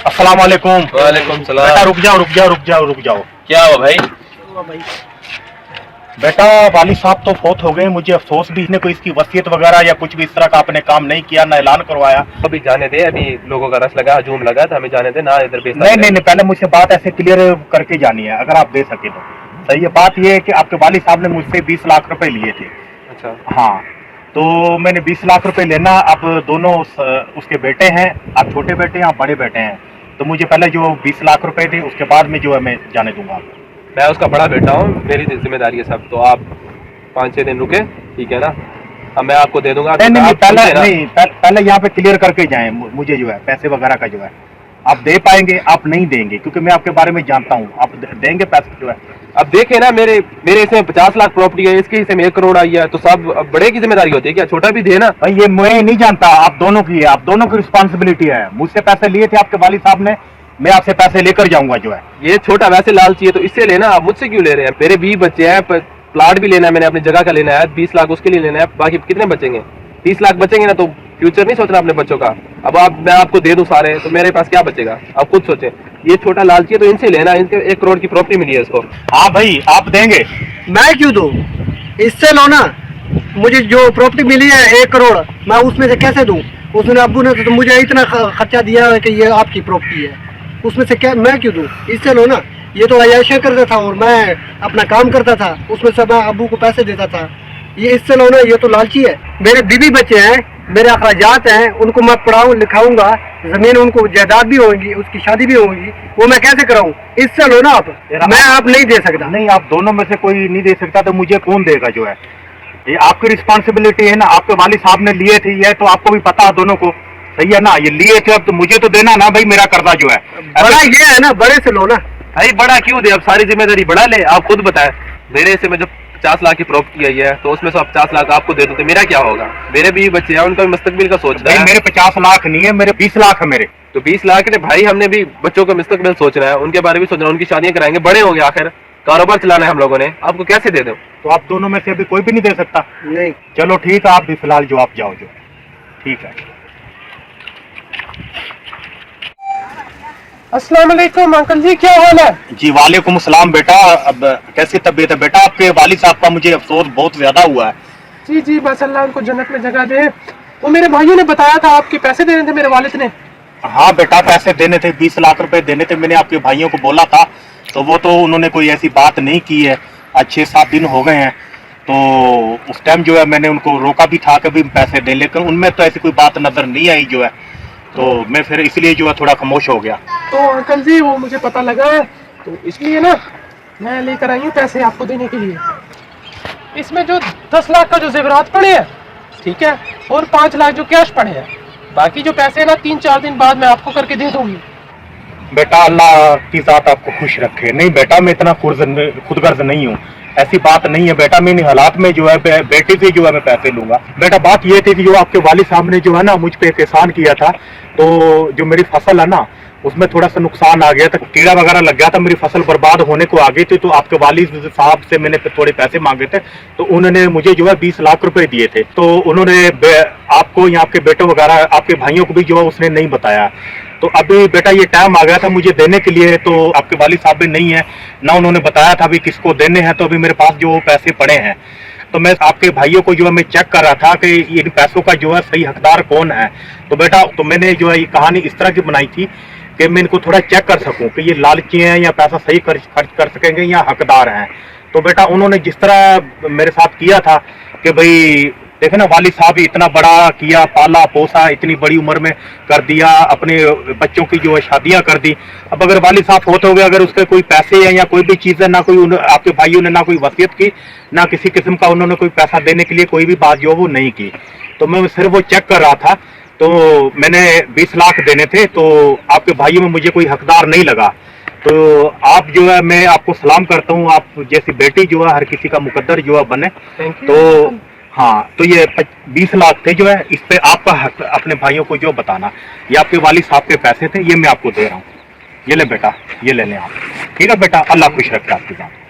अस्सलाम वालेकुम। वालेकुम सलाम। बेटा रुक जाओ। क्या हुआ भाई? बेटा वाली साहब तो फौत हो गए, मुझे अफसोस भी है, कोई इसकी वसीयत वगैरह या कुछ भी इस तरह का आपने काम नहीं किया, ना ऐलान करवाया। अभी जाने दे, अभी लोगों का रस लगा, हजूम लगा, तो हमें जाने दे ना, इधर बेचना नहीं, पहले मुझसे बात ऐसे क्लियर करके जानी है, अगर आप दे सके तो। सही है, बात ये है कि आपके वाली साहब ने मुझसे 20 लाख रुपए लिए थे। अच्छा। हाँ, तो मैंने 20 लाख रुपए लेना, अब दोनों उसके बेटे हैं, आप छोटे बेटे हैं, आप बड़े बेटे हैं, तो मुझे पहले जो 20 लाख रुपए थे उसके बाद में जो है मैं जाने दूंगा। मैं उसका बड़ा बेटा हूँ, मेरी जिम्मेदारी है सब, तो आप 5-6 दिन रुके, ठीक है ना? अब मैं आपको दे दूंगा। पहले यहाँ पे क्लियर करके जाएं, मुझे जो है पैसे वगैरह का जो है आप दे पाएंगे, आप नहीं देंगे, क्योंकि मैं आपके बारे में जानता हूँ, आप देंगे पैसे जो है। अब देखे ना, मेरे हिस्से में 50 लाख प्रॉपर्टी है, इसके हिस्से में 1 करोड़ आई है, तो सब बड़े की जिम्मेदारी होती है क्या? छोटा भी दे ना भाई, ये मैं नहीं जानता, आप दोनों की है, आप दोनों की रिस्पॉन्सिबिलिटी है। मुझसे पैसे लिए थे आपके वाली साहब ने, मैं आपसे पैसे लेकर जाऊंगा जो है। ये छोटा वैसे लालची है तो इससे लेना, आप मुझसे क्यों ले रहे हैं? मेरे 20 बच्चे हैं, प्लाट भी लेना है, मैंने अपनी जगह का लेना है, 20 लाख उसके लिए लेना है, बाकी कितने बचेंगे? 30 लाख बचेंगे ना, तो फ्यूचर नहीं सोचना अपने बच्चों का। अब मैं आपको दे दूं सारे, तो मेरे पास क्या बचेगा? आप खुद सोचें। ये छोटा लालची है तो इनसे लेना, इनके 1 करोड़ की प्रॉपर्टी मिली है इसको। हाँ भाई, आप देंगे? मैं क्यों दूं? इससे लो ना, मुझे जो प्रॉपर्टी मिली है 1 करोड़, मैं उसमें से कैसे दूं? उसने अब्बू ने तो मुझे इतना खर्चा दिया है कि ये आपकी प्रॉपर्टी है, उसमें से क्या मैं क्यों दूं? इससे लो ना। ये तो अयाशा करता था और मैं अपना काम करता था, उसमें से मैं अब्बू को पैसे देता था। ये इससे लो ना, ये तो लालची है। मेरे बीवी बच्चे हैं, मेरे अखराजात हैं, उनको मैं पढ़ाऊँ लिखाऊंगा, जमीन उनको जायदाद भी होगी, उसकी शादी भी होगी, वो मैं कैसे कराऊं? इससे लो ना आप। मैं आप नहीं दे सकता। नहीं, आप दोनों में से कोई नहीं दे सकता, तो मुझे कौन देगा जो है? ये आपकी रिस्पॉन्सिबिलिटी है ना, आपके वाली साहब ने लिए थे ये, तो आपको भी पता है दोनों को, सही है ना? ये लिए थे, अब तो मुझे तो देना ना भाई, मेरा कर्जा जो है। बड़ा ये है ना, बड़े से लो ना भाई। बड़ा क्यों दे? अब सारी जिम्मेदारी बड़ा ले, आप खुद बताएं। मेरे से में जब 50 लाख की प्रॉपर्टी आई है, तो उसमें से आप 50 लाख आपको दे दो तो मेरा क्या होगा? मेरे भी बच्चे हैं, उनका मुस्तकबिल का सोच रहा है। मेरे 50 लाख नहीं है, मेरे 20 लाख है मेरे। तो 20 लाख ने भाई, हमने भी बच्चों का मुस्तकबिल सोचना है, उनके बारे में सोचना है, उनकी शादियां कराएंगे, बड़े होंगे, आखिर कारोबार चलाना है हम लोगों ने, आपको कैसे दे दो? तो आप दोनों में से अभी कोई भी नहीं दे सकता? नहीं। चलो ठीक है, आप भी फिलहाल जो आप जाओ जो, ठीक है। अस्सलाम वालेकुम अंकल जी, क्या हाल है? जी वालेकुम सलाम बेटा। अब कैसी तबीयत है बेटा? आपके वालिद साहब का मुझे अफसोस बहुत ज्यादा हुआ है। जी बस अल्लाह उनको जन्नत में जगह दे। वो मेरे भाइयों ने बताया था आपके पैसे देने थे मेरे वालिद ने। हाँ बेटा, पैसे देने थे, 20 लाख रुपए देने थे, मैंने आपके भाइयों को बोला था, तो वो तो उन्होंने कोई ऐसी बात नहीं की है। आज 6-7 दिन हो गए हैं, तो उस टाइम जो है मैंने उनको रोका भी था कि भी पैसे दें, लेकिन उनमें तो ऐसी कोई बात नजर नहीं आई जो है, तो मैं फिर इसलिए जो है थोड़ा खामोश हो गया। तो अंकल जी वो मुझे पता लगा है, तो इसलिए ना मैं लेकर आई हूँ पैसे आपको देने के लिए। इसमें जो 10 लाख का जो जेवरात पड़े हैं, ठीक है, और 5 लाख जो कैश पड़े हैं, बाकी जो पैसे है ना 3-4 दिन बाद मैं आपको करके दे दूंगी। बेटा अल्लाह की जात आपको खुश रखे। नहीं बेटा, मैं इतना खुदगर्ज नहीं हूँ, ऐसी बात नहीं है बेटा। मैं इन हालात में जो है बेटे से जो है मैं पैसे लूंगा। बेटा बात ये थी कि जो आपके वालिद साहब ने जो है ना मुझ पे एक एहसान किया था, तो जो मेरी फसल है ना उसमें थोड़ा सा नुकसान आ गया था, कीड़ा वगैरह लग गया था, मेरी फसल बर्बाद होने को आ गई थी, तो आपके वालिद साहब से मैंने थोड़े पैसे मांगे थे, तो उन्होंने मुझे जो है 20 लाख रुपए दिए थे। तो उन्होंने आपको या आपके बेटों वगैरह आपके भाइयों को भी जो है उसने नहीं बताया। तो अभी बेटा ये टाइम आ गया था मुझे देने के लिए, तो आपके वालिद साहब भी नहीं है ना, उन्होंने बताया था अभी किसको देने हैं, तो अभी मेरे पास जो पैसे पड़े हैं, तो मैं आपके भाइयों को जो है मैं चेक कर रहा था कि इन पैसों का जो है सही हकदार कौन है। तो बेटा तो मैंने जो है ये कहानी इस तरह की बनाई थी कि मैं इनको थोड़ा चेक कर सकूं कि ये लालची हैं या पैसा सही खर्च कर सकेंगे या हकदार हैं। तो बेटा उन्होंने जिस तरह मेरे साथ किया था कि भाई देखे ना, वालिद साहब इतना बड़ा किया, पाला पोसा, इतनी बड़ी उम्र में कर दिया, अपने बच्चों की जो है शादियां कर दी। अब अगर वालिद साहब होते हुए अगर उसके कोई पैसे हैं या कोई भी चीज़ है, ना कोई आपके भाइयों ने ना कोई वसीयत की, ना किसी किस्म का उन्होंने कोई पैसा देने के लिए कोई भी बात जो वो नहीं की, तो मैं सिर्फ वो चेक कर रहा था। तो मैंने 20 लाख देने थे, तो आपके भाइयों में मुझे कोई हकदार नहीं लगा। तो आप जो है मैं आपको सलाम करता हूँ, आप जैसी बेटी जो है हर किसी का मुकद्दर जो है बने। तो हाँ, तो ये 20 लाख थे जो है, इस पे आपका हक अपने भाइयों को जो बताना। ये आपके वालिद साहब के पैसे थे, ये मैं आपको दे रहा हूँ, ये ले बेटा, ये ले लें आप। ठीक है बेटा, अल्लाह खुश रखे आपके साथ।